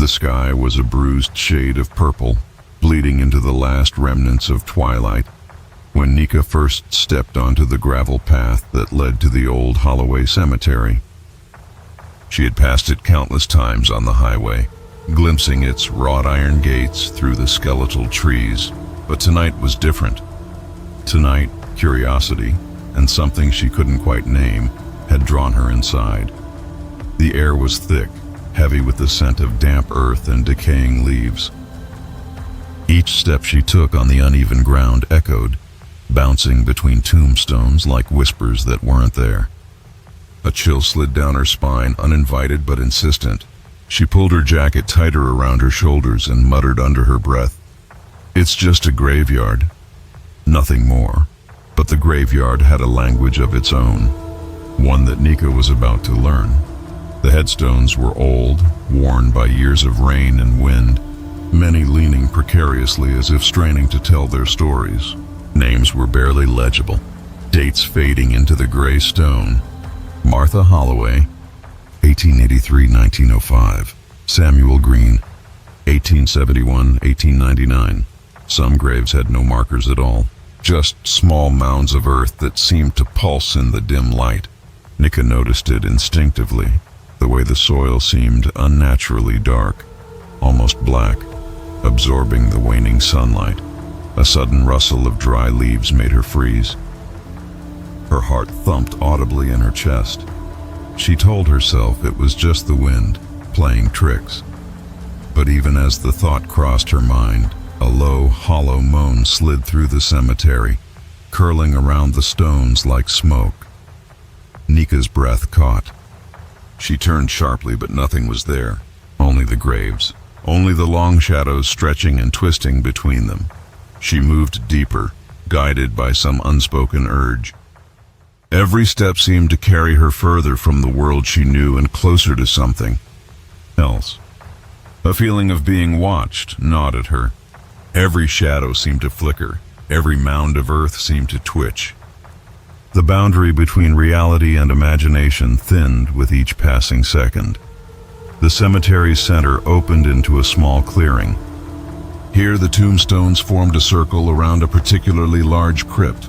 The sky was a bruised shade of purple, bleeding into the last remnants of twilight. When Nika first stepped onto the gravel path that led to the old Holloway cemetery. She had passed it countless times on the highway, glimpsing its wrought iron gates through the skeletal trees, but tonight was different. Tonight, curiosity, and something she couldn't quite name, had drawn her inside. The air was thick, heavy with the scent of damp earth and decaying leaves. Each step she took on the uneven ground echoed, bouncing between tombstones like whispers that weren't there. A chill slid down her spine, uninvited but insistent. She pulled her jacket tighter around her shoulders and muttered under her breath, "It's just a graveyard." Nothing more, but the graveyard had a language of its own, one that Nika was about to learn. The headstones were old, worn by years of rain and wind, many leaning precariously as if straining to tell their stories. Names were barely legible, dates fading into the gray stone. Martha Holloway, 1883-1905. Samuel Green, 1871-1899. Some graves had no markers at all, just small mounds of earth that seemed to pulse in the dim light. Nika noticed it instinctively, the way the soil seemed unnaturally dark, almost black, absorbing the waning sunlight. A sudden rustle of dry leaves made her freeze. Her heart thumped audibly in her chest. She told herself it was just the wind, playing tricks. But even as the thought crossed her mind, a low, hollow moan slid through the cemetery, curling around the stones like smoke. Nika's breath caught. She turned sharply, but nothing was there. Only the graves, only the long shadows stretching and twisting between them. She moved deeper, guided by some unspoken urge. Every step seemed to carry her further from the world she knew and closer to something else. A feeling of being watched gnawed at her. Every shadow seemed to flicker, every mound of earth seemed to twitch. The boundary between reality and imagination thinned with each passing second. The cemetery's center opened into a small clearing. Here the tombstones formed a circle around a particularly large crypt.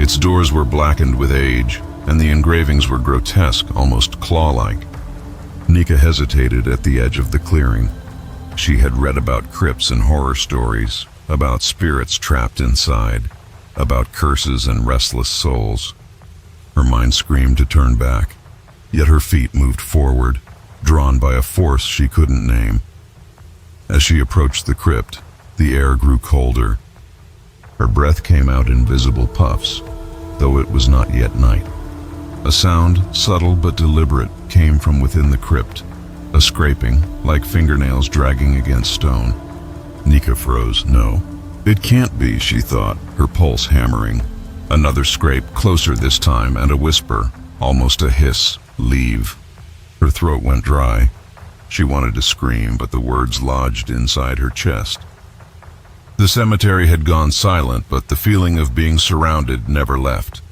Its doors were blackened with age, and the engravings were grotesque, almost claw-like. Nika hesitated at the edge of the clearing. She had read about crypts and horror stories, about spirits trapped inside, about curses and restless souls. Her mind screamed to turn back, yet her feet moved forward, drawn by a force she couldn't name. As she approached the crypt, the air grew colder. Her breath came out in visible puffs, though it was not yet night. A sound, subtle but deliberate, came from within the crypt, a scraping, like fingernails dragging against stone. Nika froze. No, it can't be, she thought, her pulse hammering. Another scrape, closer this time, and a whisper, almost a hiss, "Leave." Her throat went dry. She wanted to scream, but the words lodged inside her chest. The cemetery had gone silent, but the feeling of being surrounded never left.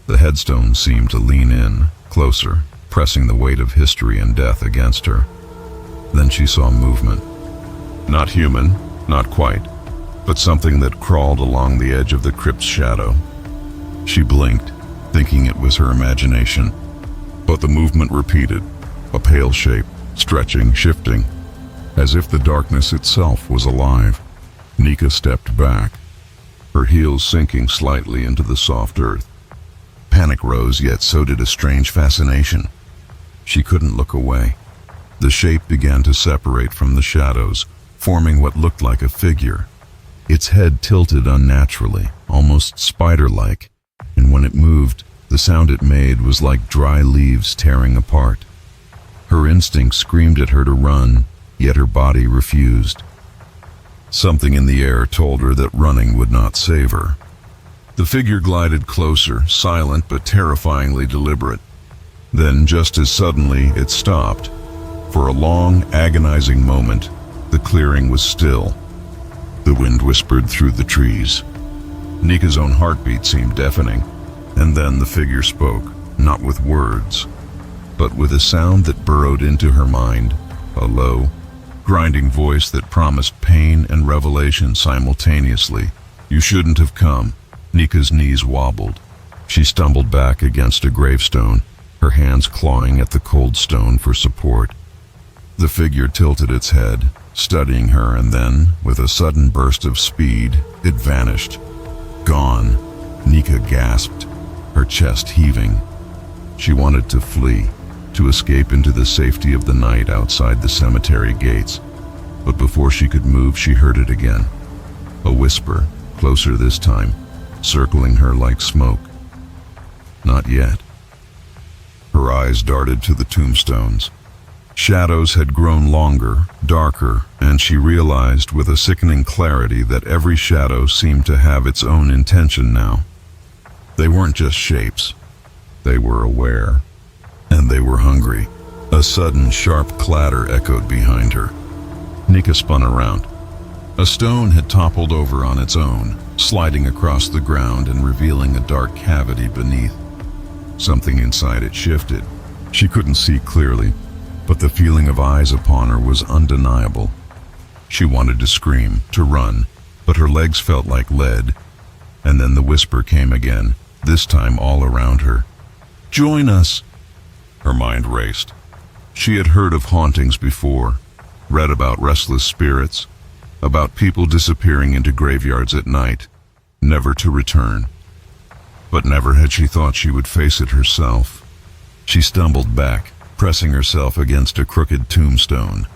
The headstones seemed to lean in, closer, pressing the weight of history and death against her. Then she saw movement. Not human, not quite, but something that crawled along the edge of the crypt's shadow. She blinked, thinking it was her imagination, but the movement repeated, a pale shape, stretching, shifting, as if the darkness itself was alive. Nika stepped back, her heels sinking slightly into the soft earth. Panic rose, yet so did a strange fascination. She couldn't look away. The shape began to separate from the shadows, forming what looked like a figure. Its head tilted unnaturally, almost spider-like, and when it moved, the sound it made was like dry leaves tearing apart. Her instinct screamed at her to run, yet her body refused. Something in the air told her that running would not save her. The figure glided closer, silent but terrifyingly deliberate. Then, just as suddenly, it stopped. For a long, agonizing moment, the clearing was still. The wind whispered through the trees. Nika's own heartbeat seemed deafening, and then the figure spoke, not with words, but with a sound that burrowed into her mind, a low, grinding voice that promised pain and revelation simultaneously. "You shouldn't have come." Nika's knees wobbled. She stumbled back against a gravestone, her hands clawing at the cold stone for support. The figure tilted its head, studying her, and then, with a sudden burst of speed, it vanished. Gone. Nika gasped, her chest heaving. She wanted to flee, to escape into the safety of the night outside the cemetery gates. But before she could move, she heard it again. A whisper, closer this time, circling her like smoke. Not yet. Her eyes darted to the tombstones. Shadows had grown longer, darker, and she realized with a sickening clarity that every shadow seemed to have its own intention now. They weren't just shapes. They were aware. And they were hungry. A sudden, sharp clatter echoed behind her. Nika spun around. A stone had toppled over on its own, sliding across the ground and revealing a dark cavity beneath. Something inside it shifted. She couldn't see clearly, but the feeling of eyes upon her was undeniable. She wanted to scream, to run, but her legs felt like lead. And then the whisper came again, this time all around her. "Join us!" Her mind raced. She had heard of hauntings before, read about restless spirits, about people disappearing into graveyards at night, never to return. But never had she thought she would face it herself. She stumbled back, pressing herself against a crooked tombstone.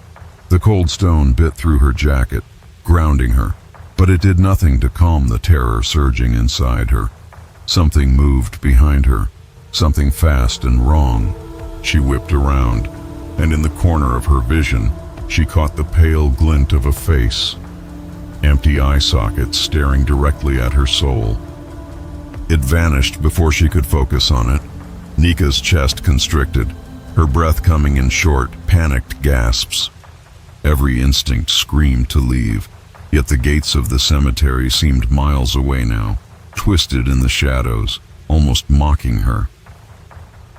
The cold stone bit through her jacket, grounding her, but it did nothing to calm the terror surging inside her. Something moved behind her, something fast and wrong. She whipped around, and in the corner of her vision, she caught the pale glint of a face. Empty eye sockets staring directly at her soul. It vanished before she could focus on it. Nika's chest constricted, her breath coming in short, panicked gasps. Every instinct screamed to leave, yet the gates of the cemetery seemed miles away now, twisted in the shadows, almost mocking her.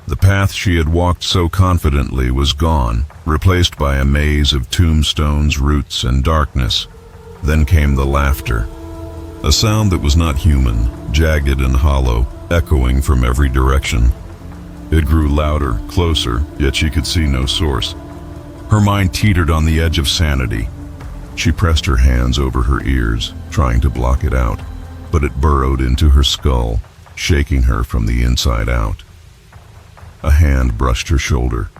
The path she had walked so confidently was gone, replaced by a maze of tombstones, roots, and darkness. Then came the laughter. A sound that was not human, jagged and hollow, echoing from every direction. It grew louder, closer, yet she could see no source. Her mind teetered on the edge of sanity. She pressed her hands over her ears, trying to block it out, but it burrowed into her skull, shaking her from the inside out. A hand brushed her shoulder.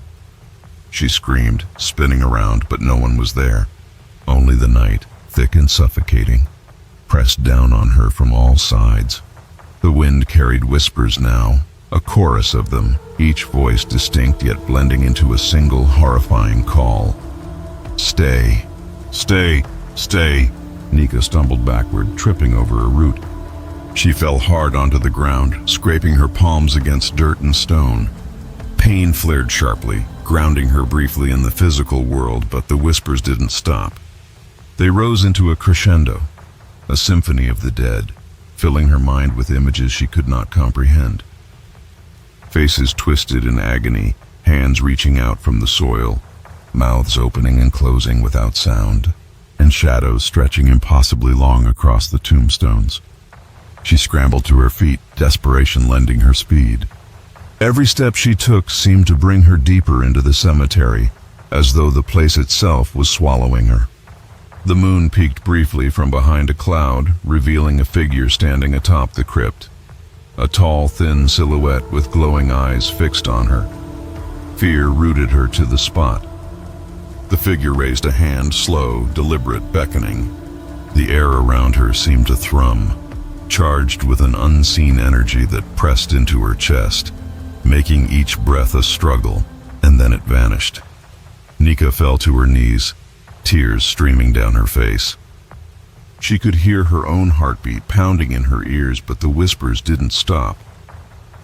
She screamed, spinning around, but no one was there. Only the night, thick and suffocating, pressed down on her from all sides. The wind carried whispers now, a chorus of them, each voice distinct yet blending into a single horrifying call. "Stay, stay, stay." Nika stumbled backward, tripping over a root. She fell hard onto the ground, scraping her palms against dirt and stone. Pain flared sharply, grounding her briefly in the physical world, but the whispers didn't stop. They rose into a crescendo, a symphony of the dead, filling her mind with images she could not comprehend. Faces twisted in agony, hands reaching out from the soil, mouths opening and closing without sound, and shadows stretching impossibly long across the tombstones. She scrambled to her feet, desperation lending her speed. Every step she took seemed to bring her deeper into the cemetery, as though the place itself was swallowing her. The moon peeked briefly from behind a cloud, revealing a figure standing atop the crypt. A tall, thin silhouette with glowing eyes fixed on her. Fear rooted her to the spot. The figure raised a hand, slow, deliberate, beckoning. The air around her seemed to thrum, charged with an unseen energy that pressed into her chest, making each breath a struggle, and then it vanished. Nika fell to her knees, tears streaming down her face. She could hear her own heartbeat pounding in her ears, but the whispers didn't stop.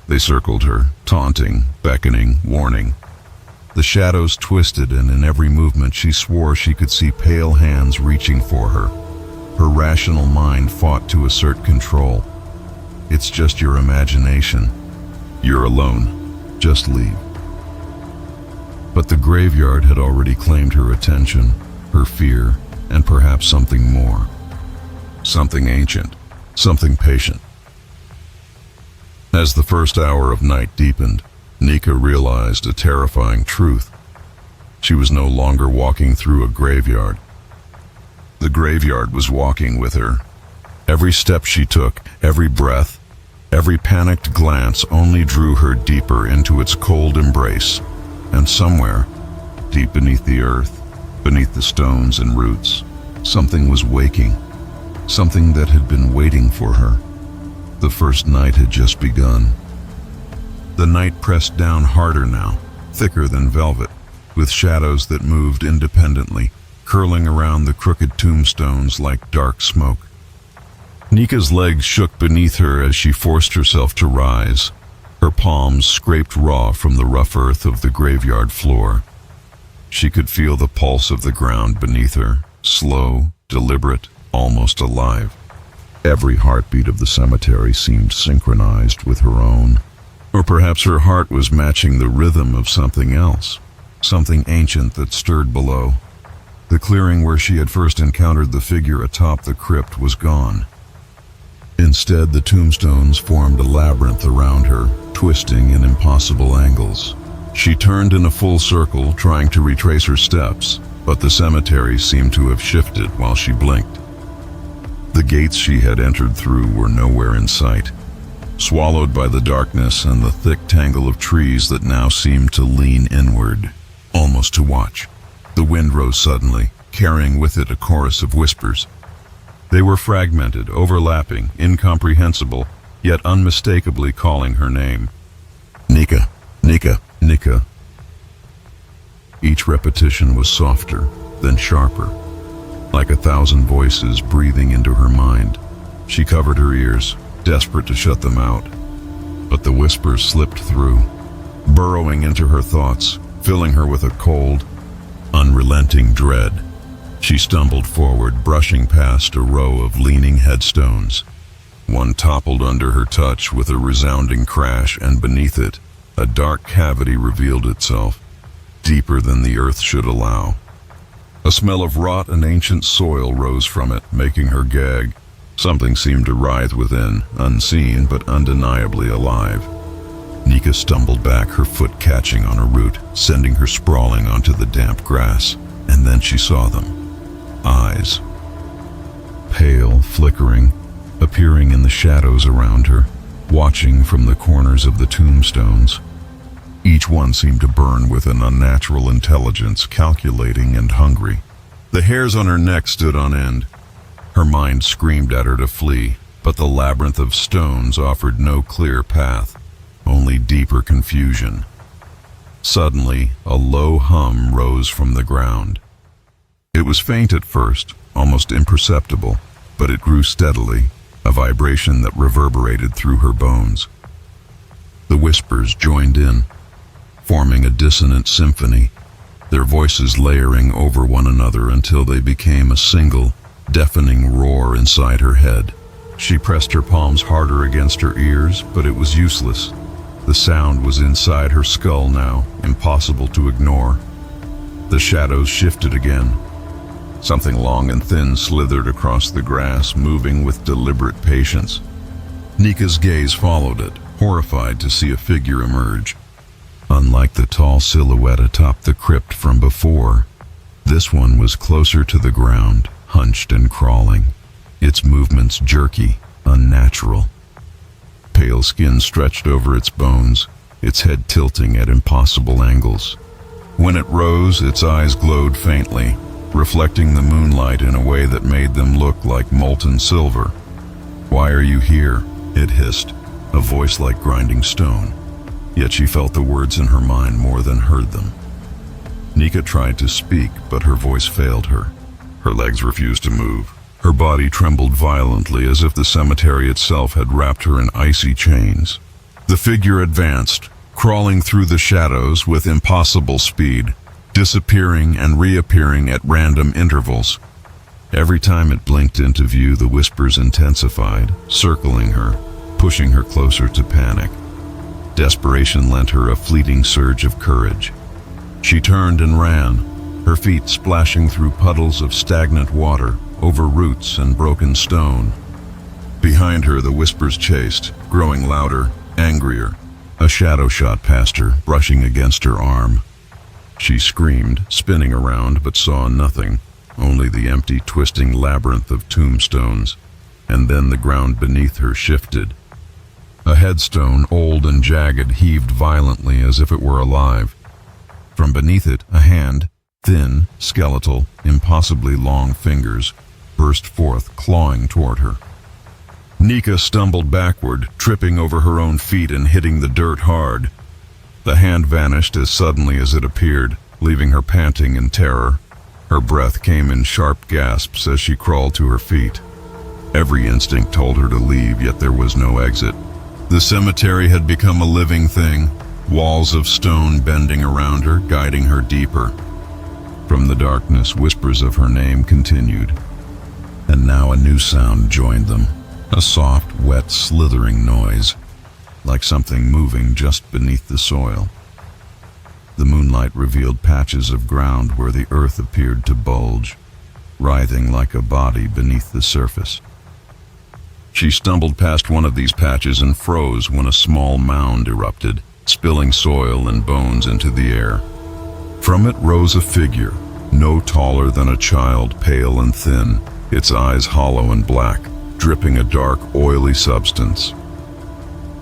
They circled her, taunting, beckoning, warning. The shadows twisted, and in every movement she swore she could see pale hands reaching for her. Her rational mind fought to assert control. "It's just your imagination. You're alone. Just leave." But the graveyard had already claimed her attention. her fear, and perhaps something more. Something ancient, something patient. As the first hour of night deepened, Nika realized a terrifying truth. She was no longer walking through a graveyard. The graveyard was walking with her. Every step she took, every breath, every panicked glance only drew her deeper into its cold embrace. And somewhere, deep beneath the earth, beneath the stones and roots, something was waking. Something that had been waiting for her. The first night had just begun. The night pressed down harder now, thicker than velvet, with shadows that moved independently, curling around the crooked tombstones like dark smoke. Nika's legs shook beneath her as she forced herself to rise. Her palms scraped raw from the rough earth of the graveyard floor. She could feel the pulse of the ground beneath her, slow, deliberate, almost alive. Every heartbeat of the cemetery seemed synchronized with her own. Or perhaps her heart was matching the rhythm of something else, something ancient that stirred below. The clearing where she had first encountered the figure atop the crypt was gone. Instead, the tombstones formed a labyrinth around her, twisting in impossible angles. She turned in a full circle, trying to retrace her steps, but the cemetery seemed to have shifted while she blinked. The gates she had entered through were nowhere in sight, swallowed by the darkness and the thick tangle of trees that now seemed to lean inward, almost to watch. The wind rose suddenly, carrying with it a chorus of whispers. They were fragmented, overlapping, incomprehensible, yet unmistakably calling her name. Nika, Nika, Nika. Each repetition was softer, then sharper, like 1,000 voices breathing into her mind. She covered her ears, desperate to shut them out. But the whispers slipped through, burrowing into her thoughts, filling her with a cold, unrelenting dread. She stumbled forward, brushing past a row of leaning headstones. One toppled under her touch with a resounding crash, and beneath it, a dark cavity revealed itself, deeper than the earth should allow. A smell of rot and ancient soil rose from it, making her gag. Something seemed to writhe within, unseen but undeniably alive. Nika stumbled back, her foot catching on a root, sending her sprawling onto the damp grass. And then she saw them. Eyes. Pale, flickering, appearing in the shadows around her, watching from the corners of the tombstones. Each one seemed to burn with an unnatural intelligence, calculating and hungry. The hairs on her neck stood on end. Her mind screamed at her to flee, but the labyrinth of stones offered no clear path, only deeper confusion. Suddenly, a low hum rose from the ground. It was faint at first, almost imperceptible, but it grew steadily, a vibration that reverberated through her bones. The whispers joined in, forming a dissonant symphony, their voices layering over one another until they became a single, deafening roar inside her head. She pressed her palms harder against her ears, but it was useless. The sound was inside her skull now, impossible to ignore. The shadows shifted again. Something long and thin slithered across the grass, moving with deliberate patience. Nika's gaze followed it, horrified to see a figure emerge. Unlike the tall silhouette atop the crypt from before, this one was closer to the ground, hunched and crawling, its movements jerky, unnatural. Pale skin stretched over its bones, its head tilting at impossible angles. When it rose, its eyes glowed faintly, reflecting the moonlight in a way that made them look like molten silver. "Why are you here?" it hissed, a voice like grinding stone. Yet she felt the words in her mind more than heard them. Nika tried to speak, but her voice failed her. Her legs refused to move. Her body trembled violently, as if the cemetery itself had wrapped her in icy chains. The figure advanced, crawling through the shadows with impossible speed, disappearing and reappearing at random intervals. Every time it blinked into view, the whispers intensified, circling her, pushing her closer to panic. Desperation lent her a fleeting surge of courage. She turned and ran, her feet splashing through puddles of stagnant water, over roots and broken stone. Behind her, the whispers chased, growing louder, angrier. A shadow shot past her, brushing against her arm. She screamed, spinning around, but saw nothing, only the empty, twisting labyrinth of tombstones. And then the ground beneath her shifted. A headstone, old and jagged, heaved violently as if it were alive. From beneath it, a hand, thin, skeletal, impossibly long fingers, burst forth, clawing toward her. Nika stumbled backward, tripping over her own feet and hitting the dirt hard. The hand vanished as suddenly as it appeared, leaving her panting in terror. Her breath came in sharp gasps as she crawled to her feet. Every instinct told her to leave, yet there was no exit. The cemetery had become a living thing, walls of stone bending around her, guiding her deeper. From the darkness, whispers of her name continued. And now a new sound joined them. A soft, wet, slithering noise, like something moving just beneath the soil. The moonlight revealed patches of ground where the earth appeared to bulge, writhing like a body beneath the surface. She stumbled past one of these patches and froze when a small mound erupted, spilling soil and bones into the air. From it rose a figure, no taller than a child, pale and thin, its eyes hollow and black, dripping a dark, oily substance.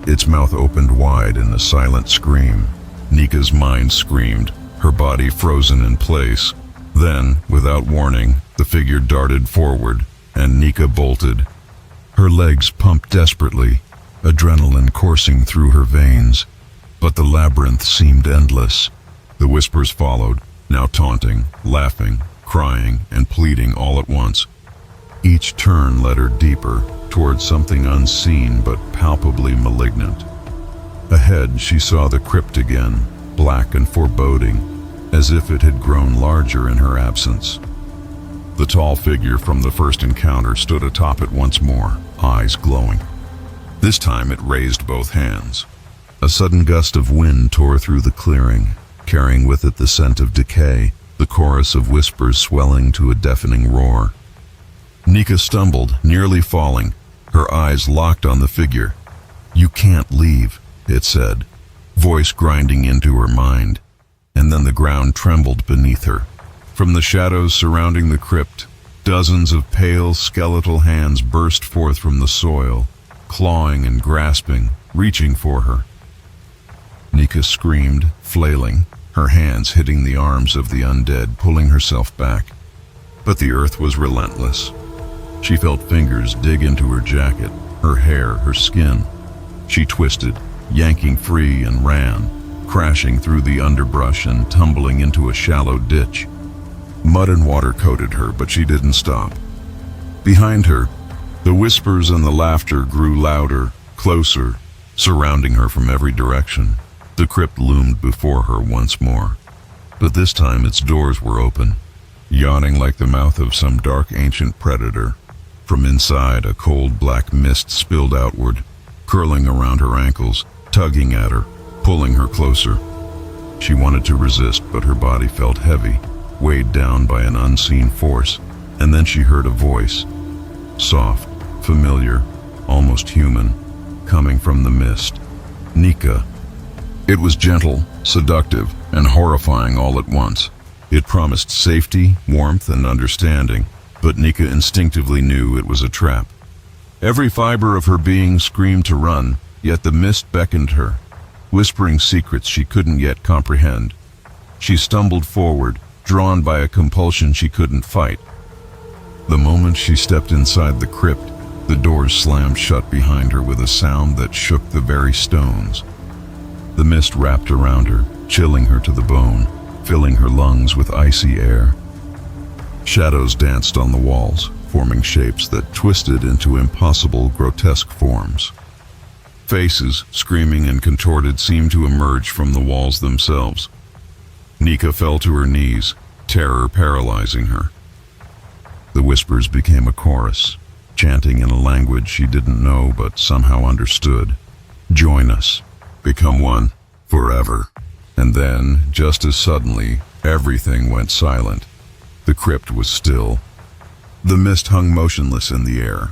Its mouth opened wide in a silent scream. Nika's mind screamed, her body frozen in place. Then, without warning, the figure darted forward, and Nika bolted. Her legs pumped desperately, adrenaline coursing through her veins. But the labyrinth seemed endless. The whispers followed, now taunting, laughing, crying, and pleading all at once. Each turn led her deeper, towards something unseen but palpably malignant. Ahead, she saw the crypt again, black and foreboding, as if it had grown larger in her absence. The tall figure from the first encounter stood atop it once more, eyes glowing. This time it raised both hands. A sudden gust of wind tore through the clearing, carrying with it the scent of decay, the chorus of whispers swelling to a deafening roar. Nika stumbled, nearly falling, her eyes locked on the figure. "You can't leave," it said, voice grinding into her mind. And then the ground trembled beneath her. From the shadows surrounding the crypt, dozens of pale, skeletal hands burst forth from the soil, clawing and grasping, reaching for her. Nika screamed, flailing, her hands hitting the arms of the undead, pulling herself back. But the earth was relentless. She felt fingers dig into her jacket, her hair, her skin. She twisted, yanking free, and ran, crashing through the underbrush and tumbling into a shallow ditch. Mud and water coated her, but she didn't stop. Behind her, the whispers and the laughter grew louder, closer, surrounding her from every direction. The crypt loomed before her once more, but this time its doors were open, yawning like the mouth of some dark ancient predator. From inside, a cold black mist spilled outward, curling around her ankles, tugging at her, pulling her closer. She wanted to resist, but her body felt heavy, weighed down by an unseen force. And then she heard a voice, soft, familiar, almost human, coming from the mist. Nika. It was gentle, seductive, and horrifying all at once. It promised safety, warmth, and understanding, but Nika instinctively knew it was a trap. Every fiber of her being screamed to run, yet the mist beckoned her, whispering secrets she couldn't yet comprehend. She stumbled forward, drawn by a compulsion she couldn't fight. The moment she stepped inside the crypt, the doors slammed shut behind her with a sound that shook the very stones. The mist wrapped around her, chilling her to the bone, filling her lungs with icy air. Shadows danced on the walls, forming shapes that twisted into impossible, grotesque forms. Faces, screaming and contorted, seemed to emerge from the walls themselves. Nika fell to her knees, terror paralyzing her. The whispers became a chorus, chanting in a language she didn't know but somehow understood. Join us. Become one. Forever. And then, just as suddenly, everything went silent. The crypt was still. The mist hung motionless in the air.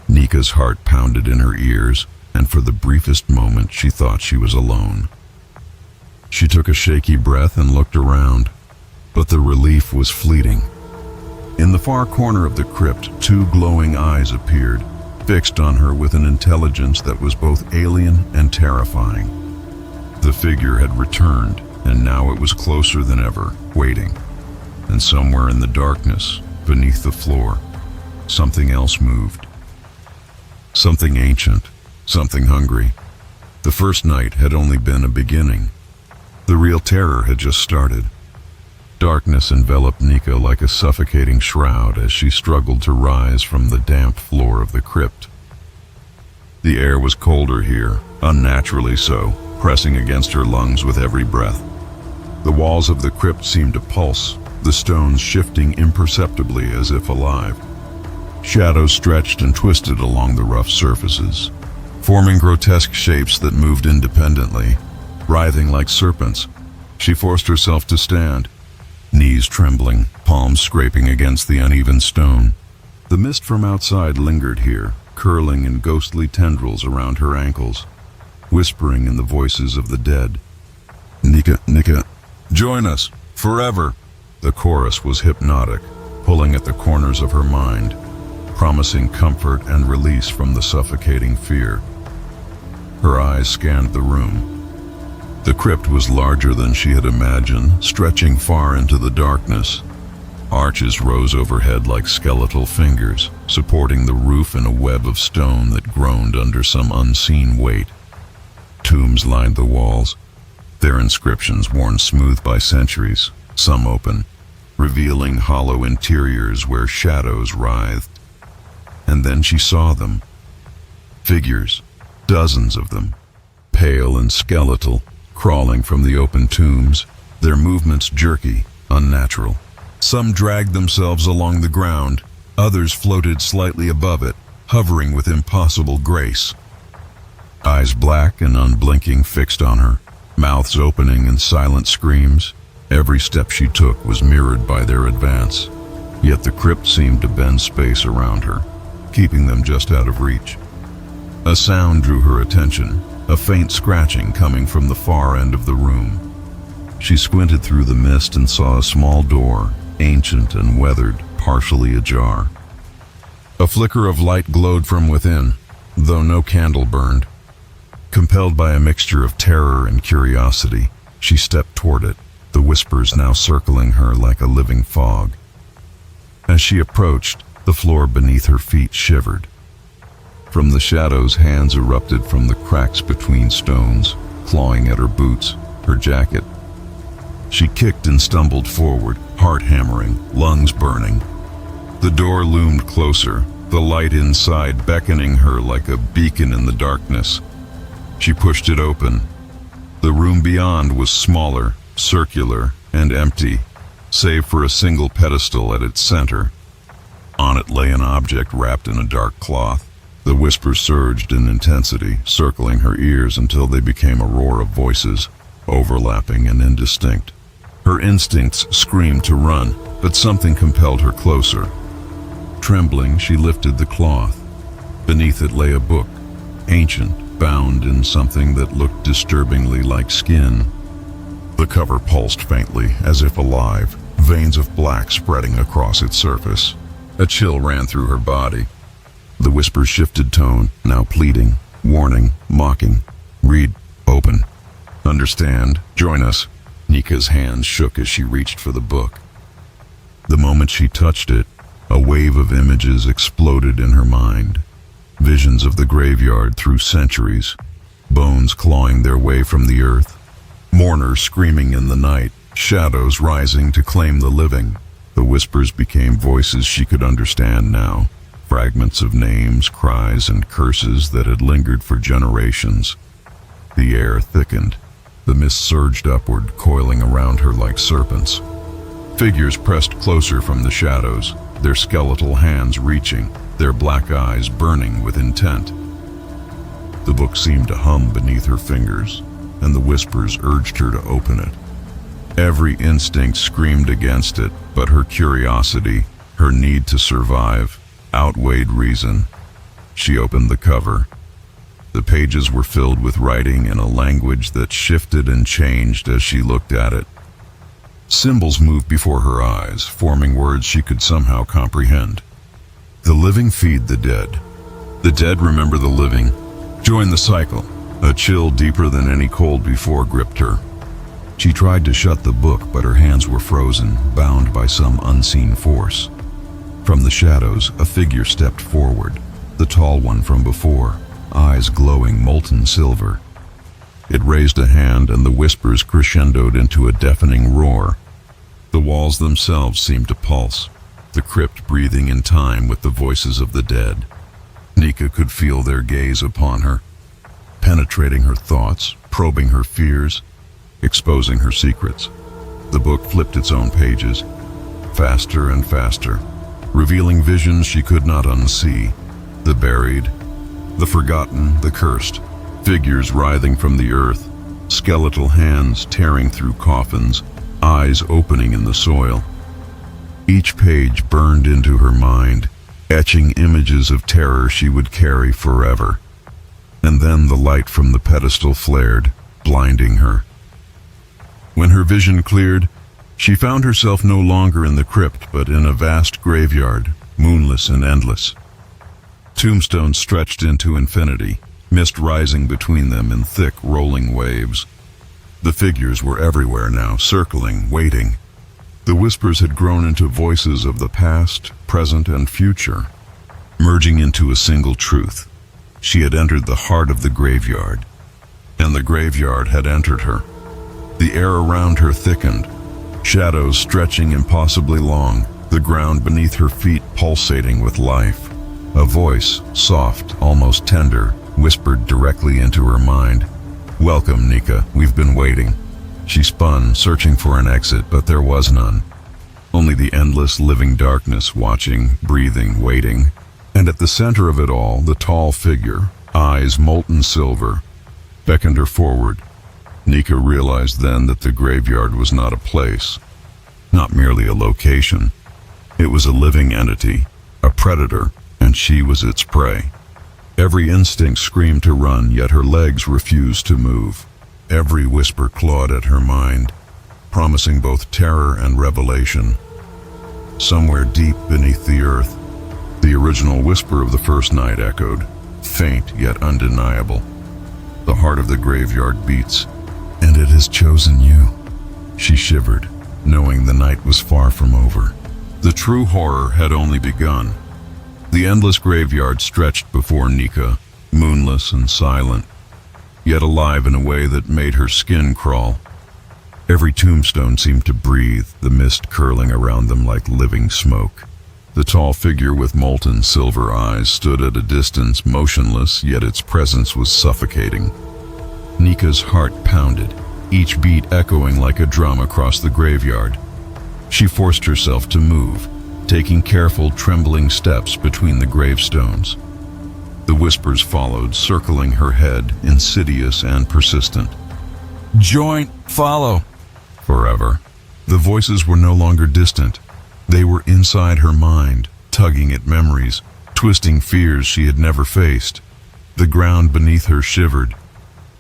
Nika's heart pounded in her ears, and for the briefest moment she thought she was alone. She took a shaky breath and looked around, but the relief was fleeting. In the far corner of the crypt, two glowing eyes appeared, fixed on her with an intelligence that was both alien and terrifying. The figure had returned, and now it was closer than ever, waiting. And somewhere in the darkness, beneath the floor, something else moved. Something ancient, something hungry. The first night had only been a beginning. The real terror had just started. Darkness enveloped Nika like a suffocating shroud as she struggled to rise from the damp floor of the crypt. The air was colder here, unnaturally so, pressing against her lungs with every breath. The walls of the crypt seemed to pulse, the stones shifting imperceptibly as if alive. Shadows stretched and twisted along the rough surfaces, forming grotesque shapes that moved independently. Writhing like serpents, she forced herself to stand, knees trembling, palms scraping against the uneven stone. The mist from outside lingered here, curling in ghostly tendrils around her ankles, whispering in the voices of the dead. Nika, join us, forever." The chorus was hypnotic, pulling at the corners of her mind, promising comfort and release from the suffocating fear. Her eyes scanned the room. The crypt was larger than she had imagined, stretching far into the darkness. Arches rose overhead like skeletal fingers, supporting the roof in a web of stone that groaned under some unseen weight. Tombs lined the walls, their inscriptions worn smooth by centuries, some open, revealing hollow interiors where shadows writhed. And then she saw them. Figures, dozens of them, pale and skeletal, crawling from the open tombs, their movements jerky, unnatural. Some dragged themselves along the ground, others floated slightly above it, hovering with impossible grace. Eyes black and unblinking fixed on her, mouths opening in silent screams. Every step she took was mirrored by their advance, yet the crypt seemed to bend space around her, keeping them just out of reach. A sound drew her attention, a faint scratching coming from the far end of the room. She squinted through the mist and saw a small door, ancient and weathered, partially ajar. A flicker of light glowed from within, though no candle burned. Compelled by a mixture of terror and curiosity, she stepped toward it, the whispers now circling her like a living fog. As she approached, the floor beneath her feet shivered. From the shadows, hands erupted from the cracks between stones, clawing at her boots, her jacket. She kicked and stumbled forward, heart hammering, lungs burning. The door loomed closer, the light inside beckoning her like a beacon in the darkness. She pushed it open. The room beyond was smaller, circular, and empty, save for a single pedestal at its center. On it lay an object wrapped in a dark cloth. The whispers surged in intensity, circling her ears until they became a roar of voices, overlapping and indistinct. Her instincts screamed to run, but something compelled her closer. Trembling, she lifted the cloth. Beneath it lay a book, ancient, bound in something that looked disturbingly like skin. The cover pulsed faintly, as if alive, veins of black spreading across its surface. A chill ran through her body. The whispers shifted tone, now pleading, warning, mocking. "Read, open, understand, join us." Nika's hands shook as she reached for the book. The moment she touched it, a wave of images exploded in her mind. Visions of the graveyard through centuries, bones clawing their way from the earth, mourners screaming in the night, shadows rising to claim the living. The whispers became voices she could understand now, fragments of names, cries, and curses that had lingered for generations. The air thickened. The mist surged upward, coiling around her like serpents. Figures pressed closer from the shadows, their skeletal hands reaching, their black eyes burning with intent. The book seemed to hum beneath her fingers, and the whispers urged her to open it. Every instinct screamed against it, but her curiosity, her need to survive, outweighed reason. She opened the cover. The pages were filled with writing in a language that shifted and changed as she looked at it. Symbols moved before her eyes, forming words she could somehow comprehend. The living feed the dead. The dead remember the living. Join the cycle. A chill deeper than any cold before gripped her. She tried to shut the book, but her hands were frozen, bound by some unseen force. From the shadows, a figure stepped forward, the tall one from before, eyes glowing molten silver. It raised a hand, and the whispers crescendoed into a deafening roar. The walls themselves seemed to pulse, the crypt breathing in time with the voices of the dead. Nika could feel their gaze upon her, penetrating her thoughts, probing her fears, exposing her secrets. The book flipped its own pages, faster and faster, revealing visions she could not unsee. The buried, the forgotten, the cursed, figures writhing from the earth, skeletal hands tearing through coffins, eyes opening in the soil. Each page burned into her mind, etching images of terror she would carry forever. And then the light from the pedestal flared, blinding her. When her vision cleared, she found herself no longer in the crypt, but in a vast graveyard, moonless and endless. Tombstones stretched into infinity, mist rising between them in thick, rolling waves. The figures were everywhere now, circling, waiting. The whispers had grown into voices of the past, present, and future, merging into a single truth. She had entered the heart of the graveyard, and the graveyard had entered her. The air around her thickened, shadows stretching impossibly long, the ground beneath her feet pulsating with life. A voice, soft, almost tender, whispered directly into her mind. "Welcome, Nika, we've been waiting." She spun, searching for an exit, but there was none. Only the endless living darkness, watching, breathing, waiting. And at the center of it all, the tall figure, eyes molten silver, beckoned her forward. Nika realized then that the graveyard was not a place, not merely a location. It was a living entity, a predator, and she was its prey. Every instinct screamed to run, yet her legs refused to move. Every whisper clawed at her mind, promising both terror and revelation. Somewhere deep beneath the earth, the original whisper of the first night echoed, faint yet undeniable. The heart of the graveyard beats, and it has chosen you. She shivered, knowing the night was far from over. The true horror had only begun. The endless graveyard stretched before Nika, moonless and silent, yet alive in a way that made her skin crawl. Every tombstone seemed to breathe, the mist curling around them like living smoke. The tall figure with molten silver eyes stood at a distance, motionless, yet its presence was suffocating. Nika's heart pounded, each beat echoing like a drum across the graveyard. She forced herself to move, taking careful, trembling steps between the gravestones. The whispers followed, circling her head, insidious and persistent. "Join, follow." Forever. The voices were no longer distant. They were inside her mind, tugging at memories, twisting fears she had never faced. The ground beneath her shivered.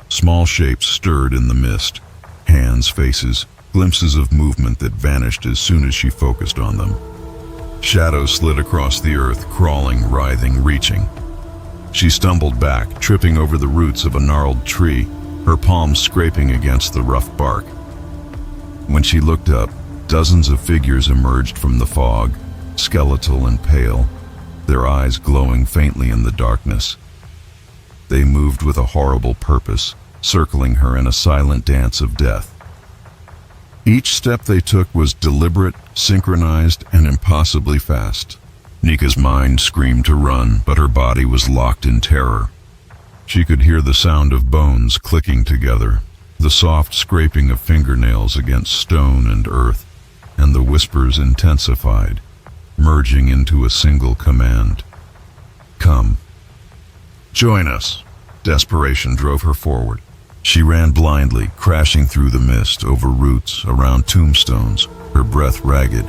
Small shapes stirred in the mist. Hands, faces, glimpses of movement that vanished as soon as she focused on them. Shadows slid across the earth, crawling, writhing, reaching. She stumbled back, tripping over the roots of a gnarled tree, her palms scraping against the rough bark. When she looked up, dozens of figures emerged from the fog, skeletal and pale, their eyes glowing faintly in the darkness. They moved with a horrible purpose, circling her in a silent dance of death. Each step they took was deliberate, synchronized, and impossibly fast. Nika's mind screamed to run, but her body was locked in terror. She could hear the sound of bones clicking together, the soft scraping of fingernails against stone and earth, and the whispers intensified, merging into a single command. "Come. Join us." Desperation drove her forward. She ran blindly, crashing through the mist, over roots, around tombstones, her breath ragged.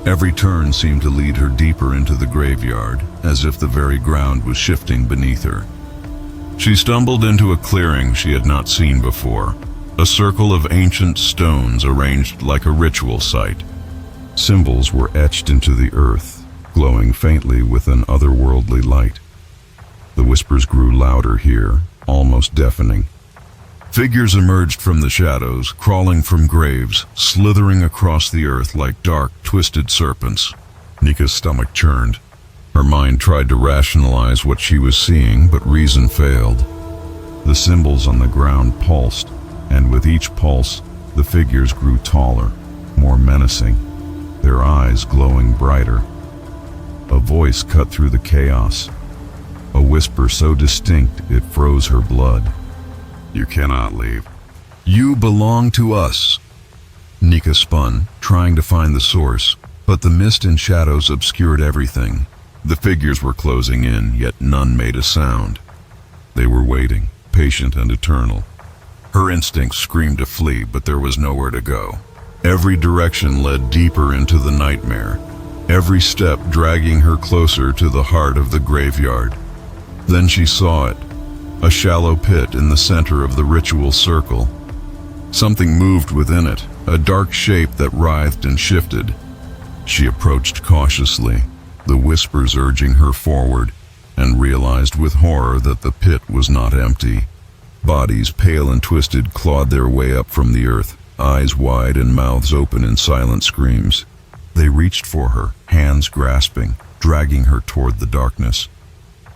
Every turn seemed to lead her deeper into the graveyard, as if the very ground was shifting beneath her. She stumbled into a clearing she had not seen before, a circle of ancient stones arranged like a ritual site. Symbols were etched into the earth, glowing faintly with an otherworldly light. The whispers grew louder here, almost deafening. Figures emerged from the shadows, crawling from graves, slithering across the earth like dark, twisted serpents. Nika's stomach churned. Her mind tried to rationalize what she was seeing, but reason failed. The symbols on the ground pulsed, and with each pulse, the figures grew taller, more menacing, their eyes glowing brighter. A voice cut through the chaos, a whisper so distinct it froze her blood. "You cannot leave. You belong to us." Nika spun, trying to find the source, but the mist and shadows obscured everything. The figures were closing in, yet none made a sound. They were waiting, patient and eternal. Her instincts screamed to flee, but there was nowhere to go. Every direction led deeper into the nightmare, every step dragging her closer to the heart of the graveyard. Then she saw it. A shallow pit in the center of the ritual circle. Something moved within it, a dark shape that writhed and shifted. She approached cautiously, the whispers urging her forward, and realized with horror that the pit was not empty. Bodies, pale and twisted, clawed their way up from the earth, eyes wide and mouths open in silent screams. They reached for her, hands grasping, dragging her toward the darkness.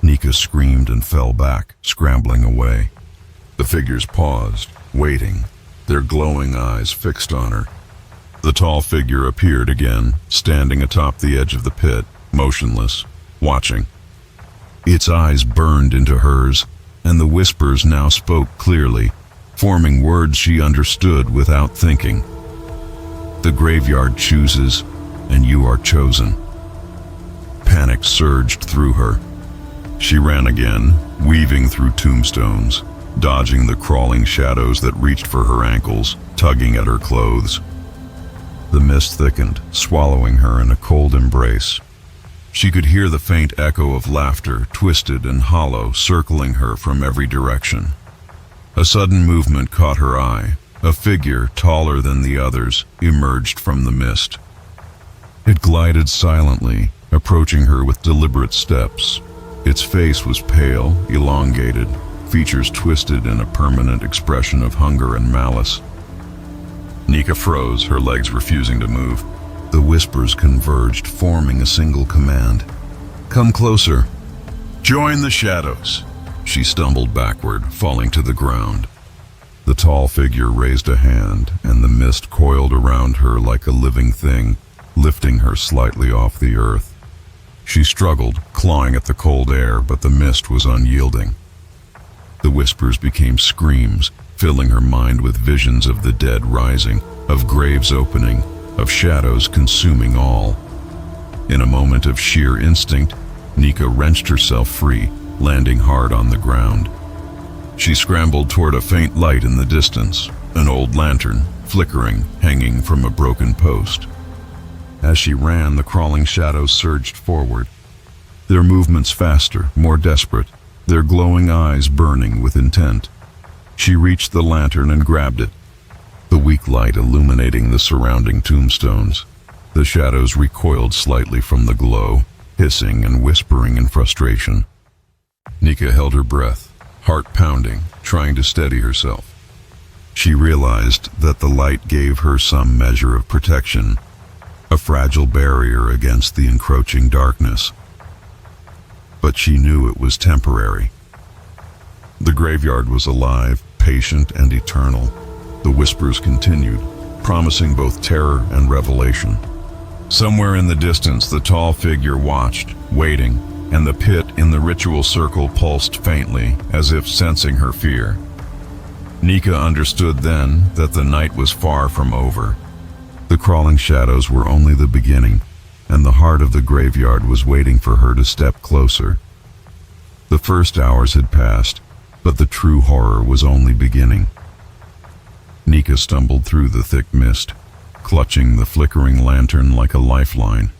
Nika screamed and fell back, scrambling away. The figures paused, waiting, their glowing eyes fixed on her. The tall figure appeared again, standing atop the edge of the pit, motionless, watching. Its eyes burned into hers, and the whispers now spoke clearly, forming words she understood without thinking. "The graveyard chooses, and you are chosen." Panic surged through her. She ran again, weaving through tombstones, dodging the crawling shadows that reached for her ankles, tugging at her clothes. The mist thickened, swallowing her in a cold embrace. She could hear the faint echo of laughter, twisted and hollow, circling her from every direction. A sudden movement caught her eye. A figure, taller than the others, emerged from the mist. It glided silently, approaching her with deliberate steps. Its face was pale, elongated, features twisted in a permanent expression of hunger and malice. Nika froze, her legs refusing to move. The whispers converged, forming a single command. "Come closer. Join the shadows." She stumbled backward, falling to the ground. The tall figure raised a hand, and the mist coiled around her like a living thing, lifting her slightly off the earth. She struggled, clawing at the cold air, but the mist was unyielding. The whispers became screams, filling her mind with visions of the dead rising, of graves opening, of shadows consuming all. In a moment of sheer instinct, Nika wrenched herself free, landing hard on the ground. She scrambled toward a faint light in the distance, an old lantern, flickering, hanging from a broken post. As she ran, the crawling shadows surged forward, their movements faster, more desperate, their glowing eyes burning with intent. She reached the lantern and grabbed it, the weak light illuminating the surrounding tombstones. The shadows recoiled slightly from the glow, hissing and whispering in frustration. Nika held her breath, heart pounding, trying to steady herself. She realized that the light gave her some measure of protection, a fragile barrier against the encroaching darkness. But she knew it was temporary. The graveyard was alive, patient and eternal. The whispers continued, promising both terror and revelation. Somewhere in the distance, the tall figure watched, waiting, and the pit in the ritual circle pulsed faintly, as if sensing her fear. Nika understood then that the night was far from over. The crawling shadows were only the beginning, and the heart of the graveyard was waiting for her to step closer. The first hours had passed, But the true horror was only beginning. Nika stumbled through the thick mist, clutching the flickering lantern like a lifeline.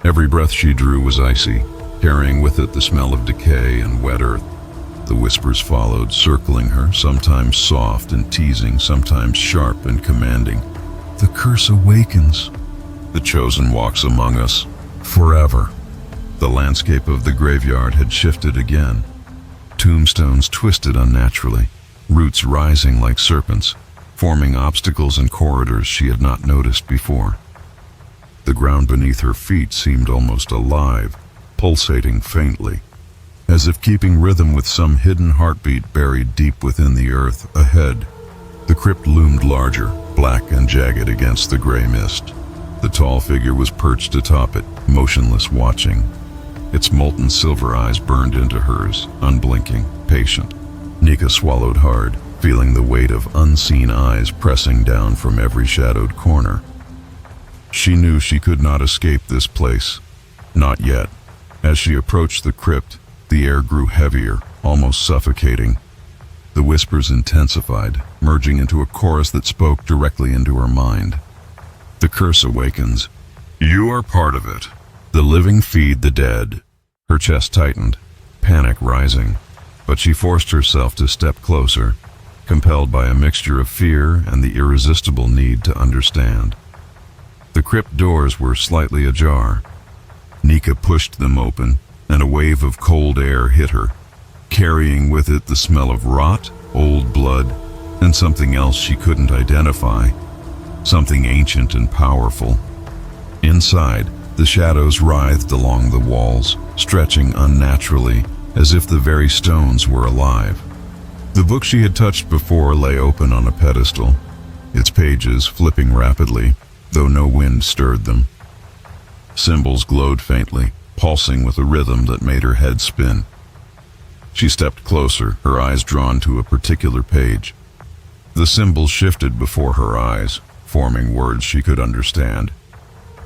Every breath she drew was icy, carrying with it the smell of decay and wet earth. The whispers followed, circling her, sometimes soft and teasing, sometimes sharp and commanding. "The curse awakens. The chosen walks among us forever." The landscape of the graveyard had shifted again. Tombstones twisted unnaturally, roots rising like serpents, forming obstacles and corridors she had not noticed before. The ground beneath her feet seemed almost alive, pulsating faintly, as if keeping rhythm with some hidden heartbeat buried deep within the earth. Ahead, the crypt loomed larger, black and jagged against the gray mist. The tall figure was perched atop it, motionless, watching. Its molten silver eyes burned into hers, unblinking, patient. Nika swallowed hard, feeling the weight of unseen eyes pressing down from every shadowed corner. She knew she could not escape this place. Not yet. As she approached the crypt, the air grew heavier, almost suffocating. The whispers intensified, merging into a chorus that spoke directly into her mind. "The curse awakens. You are part of it. The living feed the dead." Her chest tightened, panic rising, but she forced herself to step closer, compelled by a mixture of fear and the irresistible need to understand. The crypt doors were slightly ajar. Nika pushed them open, and a wave of cold air hit her, carrying with it the smell of rot, old blood, and something else she couldn't identify, something ancient and powerful. Inside, the shadows writhed along the walls, stretching unnaturally, as if the very stones were alive. The book she had touched before lay open on a pedestal, its pages flipping rapidly, though no wind stirred them. Symbols glowed faintly, pulsing with a rhythm that made her head spin. She stepped closer, her eyes drawn to a particular page. The symbols shifted before her eyes, forming words she could understand.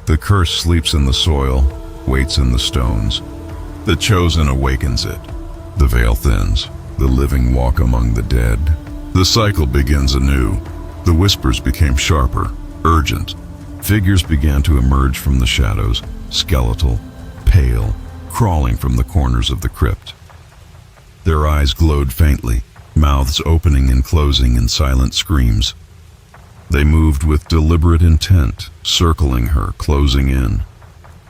"The curse sleeps in the soil, waits in the stones. The chosen awakens it. The veil thins, the living walk among the dead." The cycle begins anew. The whispers became sharper, urgent. Figures began to emerge from the shadows, skeletal, pale, crawling from the corners of the crypt. Their eyes glowed faintly, mouths opening and closing in silent screams. They moved with deliberate intent, circling her, closing in.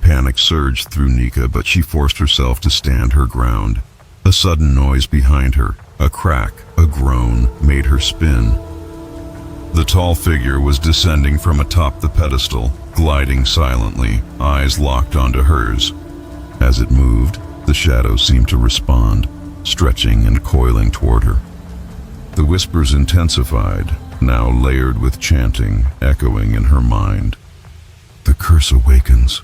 Panic surged through Nika, but she forced herself to stand her ground. A sudden noise behind her, a crack, a groan, made her spin. The tall figure was descending from atop the pedestal, gliding silently, eyes locked onto hers. As it moved, the shadows seemed to respond, stretching and coiling toward her. The whispers intensified, now layered with chanting, echoing in her mind. "The curse awakens.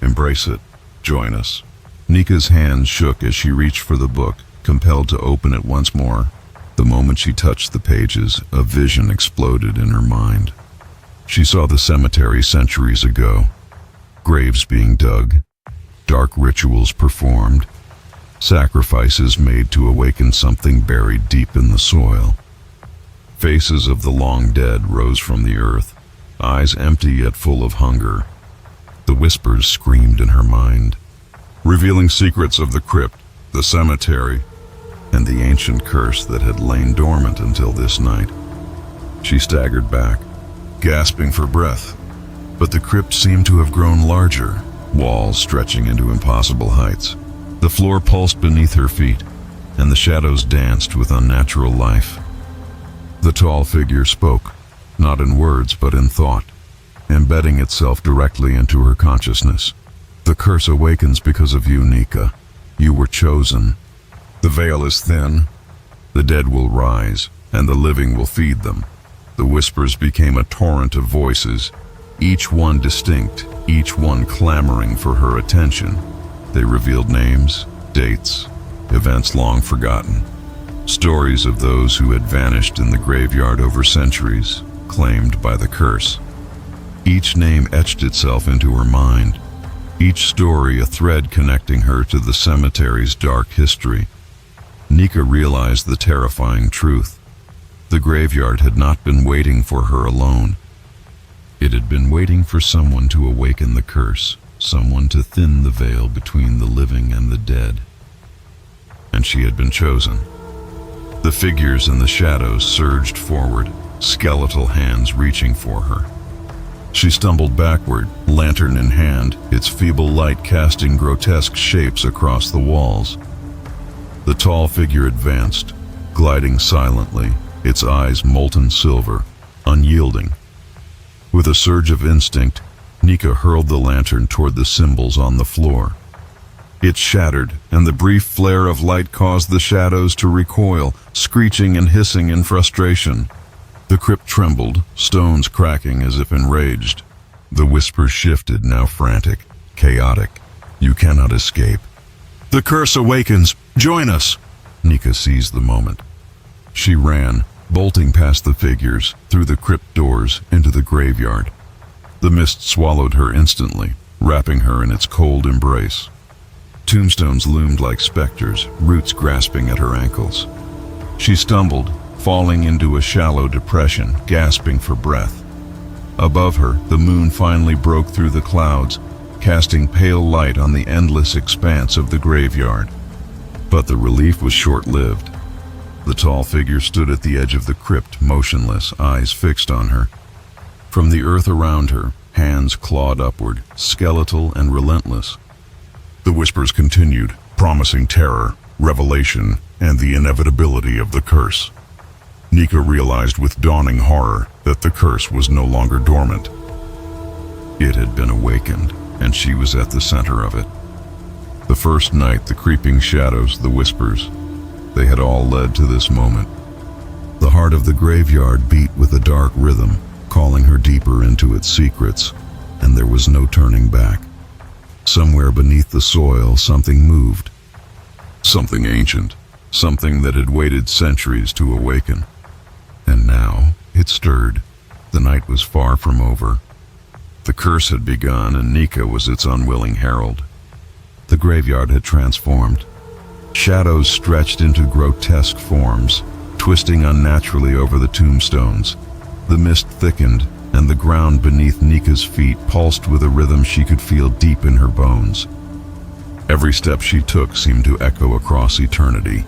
Embrace it. Join us." Nika's hands shook as she reached for the book, compelled to open it once more. The moment she touched the pages, a vision exploded in her mind. She saw the cemetery centuries ago, graves being dug, dark rituals performed, sacrifices made to awaken something buried deep in the soil. Faces of the long dead rose from the earth, eyes empty yet full of hunger. The whispers screamed in her mind, revealing secrets of the crypt, the cemetery, and the ancient curse that had lain dormant until this night. She staggered back, gasping for breath, but the crypt seemed to have grown larger, walls stretching into impossible heights. The floor pulsed beneath her feet, and the shadows danced with unnatural life. The tall figure spoke, not in words but in thought, embedding itself directly into her consciousness. "The curse awakens because of you, Nika. You were chosen. The veil is thin. The dead will rise, and the living will feed them." The whispers became a torrent of voices, each one distinct, each one clamoring for her attention. They revealed names, dates, events long forgotten, stories of those who had vanished in the graveyard over centuries, claimed by the curse. Each name etched itself into her mind, each story a thread connecting her to the cemetery's dark history. Nika realized the terrifying truth. The graveyard had not been waiting for her alone. It had been waiting for someone to awaken the curse, someone to thin the veil between the living and the dead. And she had been chosen. The figures in the shadows surged forward, skeletal hands reaching for her. She stumbled backward, lantern in hand, its feeble light casting grotesque shapes across the walls. The tall figure advanced, gliding silently, its eyes molten silver, unyielding. With a surge of instinct, Nika hurled the lantern toward the symbols on the floor. It shattered, and the brief flare of light caused the shadows to recoil, screeching and hissing in frustration. The crypt trembled, stones cracking as if enraged. The whispers shifted, now frantic, chaotic. "You cannot escape. The curse awakens. Join us!" Nika seized the moment. She ran, bolting past the figures, through the crypt doors, into the graveyard. The mist swallowed her instantly, wrapping her in its cold embrace. Tombstones loomed like specters, roots grasping at her ankles. She stumbled, falling into a shallow depression, gasping for breath. Above her, the moon finally broke through the clouds, casting pale light on the endless expanse of the graveyard. But the relief was short-lived. The tall figure stood at the edge of the crypt, motionless, eyes fixed on her. From the earth around her, hands clawed upward, skeletal and relentless. The whispers continued, promising terror, revelation, and the inevitability of the curse. Nika realized with dawning horror that the curse was no longer dormant. It had been awakened, and she was at the center of it. The first night, the creeping shadows, the whispers, they had all led to this moment. The heart of the graveyard beat with a dark rhythm, calling her deeper into its secrets, and there was no turning back. Somewhere beneath the soil, something moved. Something ancient, something that had waited centuries to awaken. And now, it stirred. The night was far from over. The curse had begun, and Nika was its unwilling herald. The graveyard had transformed. Shadows stretched into grotesque forms, twisting unnaturally over the tombstones. The mist thickened, and the ground beneath Nika's feet pulsed with a rhythm she could feel deep in her bones. Every step she took seemed to echo across eternity,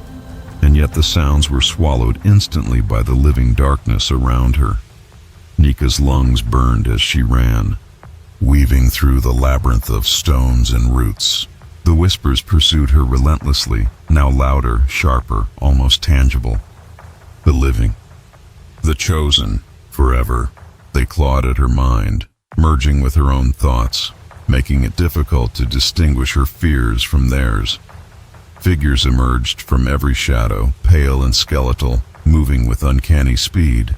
and yet the sounds were swallowed instantly by the living darkness around her. Nika's lungs burned as she ran, weaving through the labyrinth of stones and roots. The whispers pursued her relentlessly, now louder, sharper, almost tangible. The living, the chosen, forever. They clawed at her mind, merging with her own thoughts, making it difficult to distinguish her fears from theirs. Figures emerged from every shadow, pale and skeletal, moving with uncanny speed.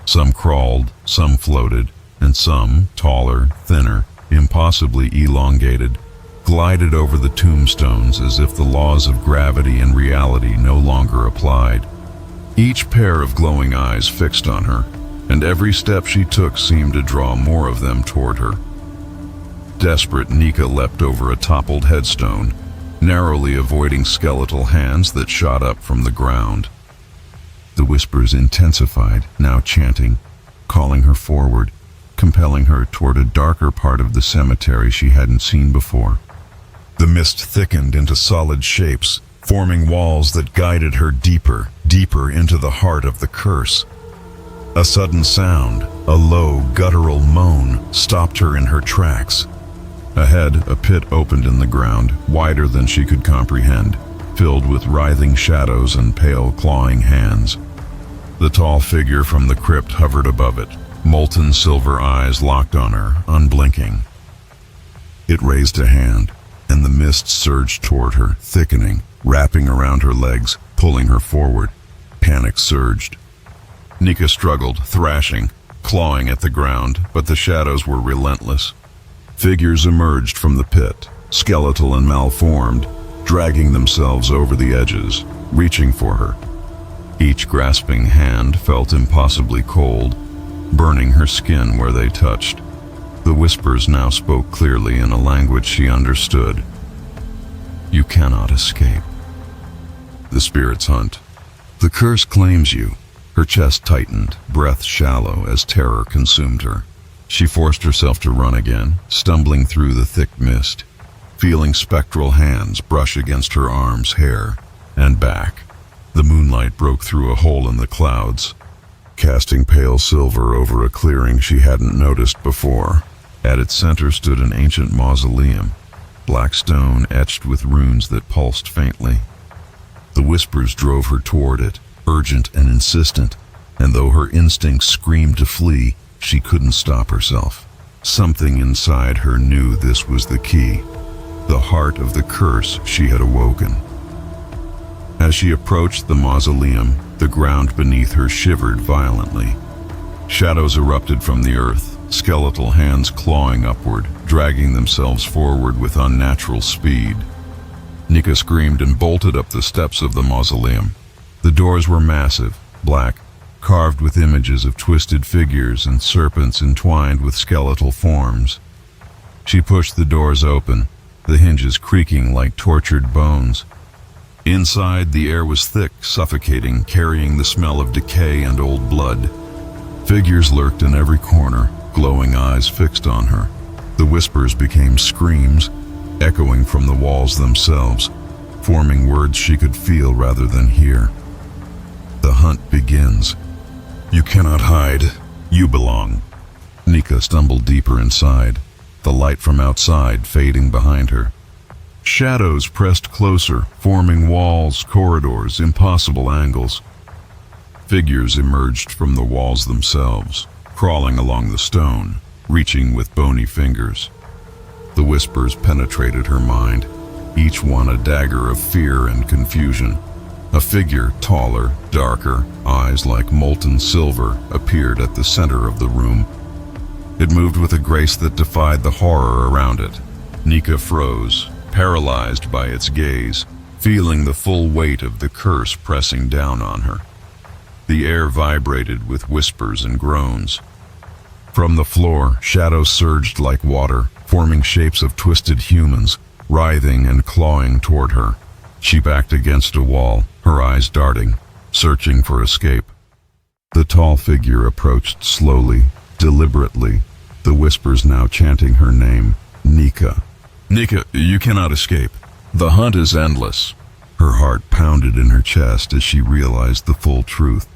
Some crawled, some floated, and some, taller, thinner, impossibly elongated, glided over the tombstones as if the laws of gravity and reality no longer applied. Each pair of glowing eyes fixed on her, and every step she took seemed to draw more of them toward her. Desperate, Nika leapt over a toppled headstone, narrowly avoiding skeletal hands that shot up from the ground. The whispers intensified, now chanting, calling her forward, compelling her toward a darker part of the cemetery she hadn't seen before. The mist thickened into solid shapes, forming walls that guided her deeper, deeper into the heart of the curse. A sudden sound, a low, guttural moan, stopped her in her tracks. Ahead, a pit opened in the ground, wider than she could comprehend, filled with writhing shadows and pale, clawing hands. The tall figure from the crypt hovered above it, molten silver eyes locked on her, unblinking. It raised a hand, and the mist surged toward her, thickening, wrapping around her legs, pulling her forward. Panic surged. Nika struggled, thrashing, clawing at the ground, but the shadows were relentless. Figures emerged from the pit, skeletal and malformed, dragging themselves over the edges, reaching for her. Each grasping hand felt impossibly cold, burning her skin where they touched. The whispers now spoke clearly in a language she understood. "You cannot escape." The spirits hunt. The curse claims you. Her chest tightened, breath shallow as terror consumed her. She forced herself to run again, stumbling through the thick mist, feeling spectral hands brush against her arms, hair, and back. The moonlight broke through a hole in the clouds, casting pale silver over a clearing she hadn't noticed before. At its center stood an ancient mausoleum, black stone etched with runes that pulsed faintly. The whispers drove her toward it, urgent and insistent, and though her instincts screamed to flee, she couldn't stop herself. Something inside her knew this was the key, the heart of the curse she had awoken. As she approached the mausoleum, the ground beneath her shivered violently. Shadows erupted from the earth, skeletal hands clawing upward, dragging themselves forward with unnatural speed. Nika screamed and bolted up the steps of the mausoleum. The doors were massive, black, carved with images of twisted figures and serpents entwined with skeletal forms. She pushed the doors open, the hinges creaking like tortured bones. Inside, the air was thick, suffocating, carrying the smell of decay and old blood. Figures lurked in every corner, glowing eyes fixed on her. The whispers became screams, echoing from the walls themselves, forming words she could feel rather than hear. The hunt begins. You cannot hide. You belong. Nika stumbled deeper inside, the light from outside fading behind her. Shadows pressed closer, forming walls, corridors, impossible angles. Figures emerged from the walls themselves, crawling along the stone, reaching with bony fingers. The whispers penetrated her mind, each one a dagger of fear and confusion. A figure, taller, darker, eyes like molten silver, appeared at the center of the room. It moved with a grace that defied the horror around it. Nika froze, paralyzed by its gaze, feeling the full weight of the curse pressing down on her. The air vibrated with whispers and groans. From the floor, shadows surged like water, forming shapes of twisted humans, writhing and clawing toward her. She backed against a wall, her eyes darting, searching for escape. The tall figure approached slowly, deliberately, the whispers now chanting her name, Nika. Nika, you cannot escape. The hunt is endless. Her heart pounded in her chest as she realized the full truth.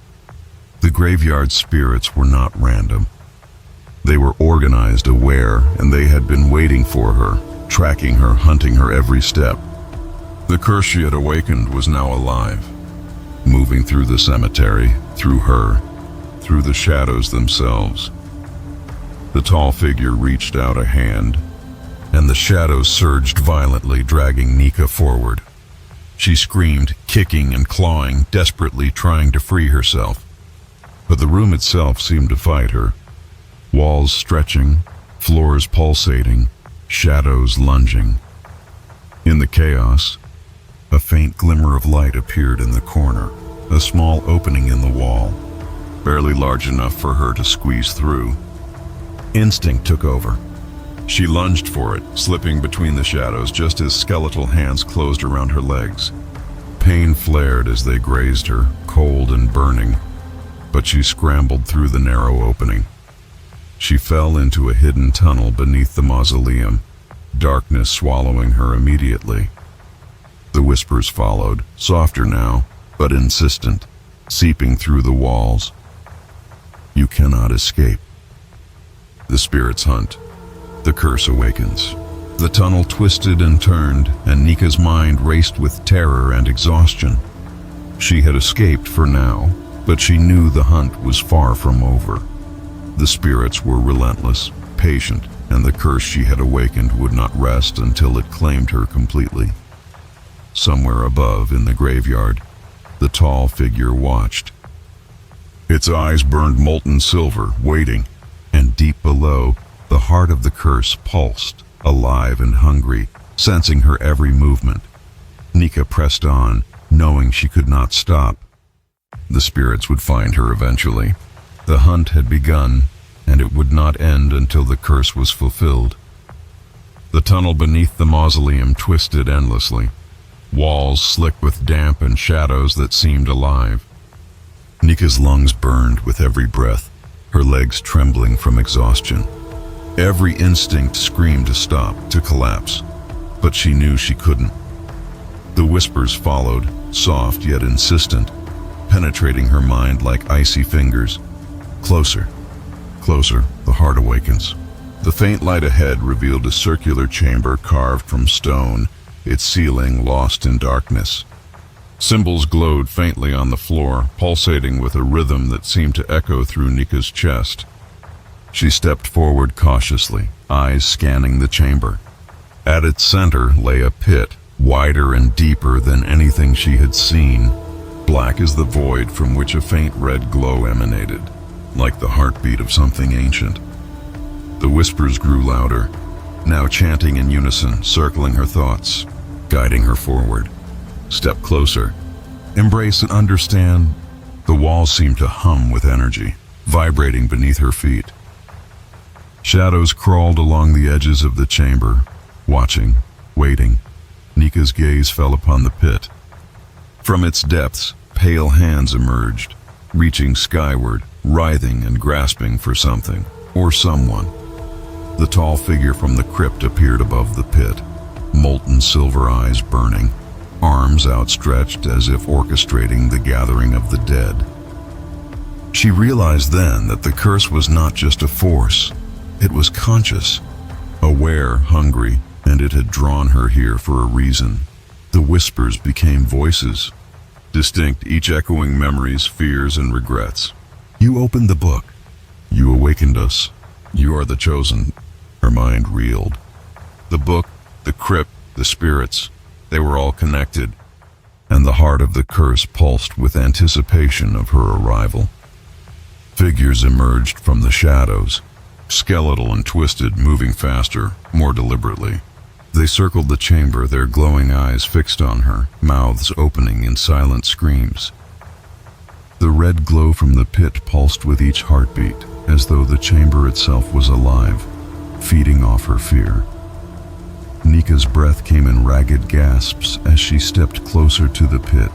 The graveyard spirits were not random. They were organized, aware, and they had been waiting for her, tracking her, hunting her every step. The curse she had awakened was now alive, moving through the cemetery, through her, through the shadows themselves. The tall figure reached out a hand, and the shadows surged violently, dragging Nika forward. She screamed, kicking and clawing, desperately trying to free herself. But the room itself seemed to fight her. Walls stretching, floors pulsating, shadows lunging. In the chaos, a faint glimmer of light appeared in the corner, a small opening in the wall, barely large enough for her to squeeze through. Instinct took over. She lunged for it, slipping between the shadows just as skeletal hands closed around her legs. Pain flared as they grazed her, cold and burning, but she scrambled through the narrow opening. She fell into a hidden tunnel beneath the mausoleum, darkness swallowing her immediately. The whispers followed, softer now, but insistent, seeping through the walls. You cannot escape. The spirits hunt. The curse awakens. The tunnel twisted and turned, and Nika's mind raced with terror and exhaustion. She had escaped for now, but she knew the hunt was far from over. The spirits were relentless, patient, and the curse she had awakened would not rest until it claimed her completely. Somewhere above, in the graveyard, the tall figure watched. Its eyes burned molten silver, waiting, and deep below, the heart of the curse pulsed, alive and hungry, sensing her every movement. Nika pressed on, knowing she could not stop. The spirits would find her eventually. The hunt had begun, and it would not end until the curse was fulfilled. The tunnel beneath the mausoleum twisted endlessly. walls slick with damp and shadows that seemed alive. Nika's lungs burned with every breath, her legs trembling from exhaustion. Every instinct screamed to stop, to collapse, but she knew she couldn't. The whispers followed, soft yet insistent, penetrating her mind like icy fingers. Closer, closer, the heart awakens. The faint light ahead revealed a circular chamber carved from stone, its ceiling lost in darkness. Symbols glowed faintly on the floor, pulsating with a rhythm that seemed to echo through Nika's chest. She stepped forward cautiously, eyes scanning the chamber. At its center lay a pit, wider and deeper than anything she had seen, black as the void from which a faint red glow emanated, like the heartbeat of something ancient. The whispers grew louder, now chanting in unison, circling her thoughts, guiding her forward. Step closer. Embrace and understand. The walls seemed to hum with energy, vibrating beneath her feet. Shadows crawled along the edges of the chamber, watching, waiting. Nika's gaze fell upon the pit. From its depths, pale hands emerged, reaching skyward, writhing and grasping for something, or someone. The tall figure from the crypt appeared above the pit, molten silver eyes burning, arms outstretched as if orchestrating the gathering of the dead. She realized then that the curse was not just a force, it was conscious, aware, hungry, and it had drawn her here for a reason. The whispers became voices, distinct, each echoing memories, fears, and regrets. You opened the book. You awakened us. You are the chosen. Her mind reeled. The book, the crypt, the spirits, they were all connected, and the heart of the curse pulsed with anticipation of her arrival. Figures emerged from the shadows, skeletal and twisted, moving faster, more deliberately. They circled the chamber, their glowing eyes fixed on her, mouths opening in silent screams. The red glow from the pit pulsed with each heartbeat, as though the chamber itself was alive, feeding off her fear. Nika's breath came in ragged gasps as she stepped closer to the pit.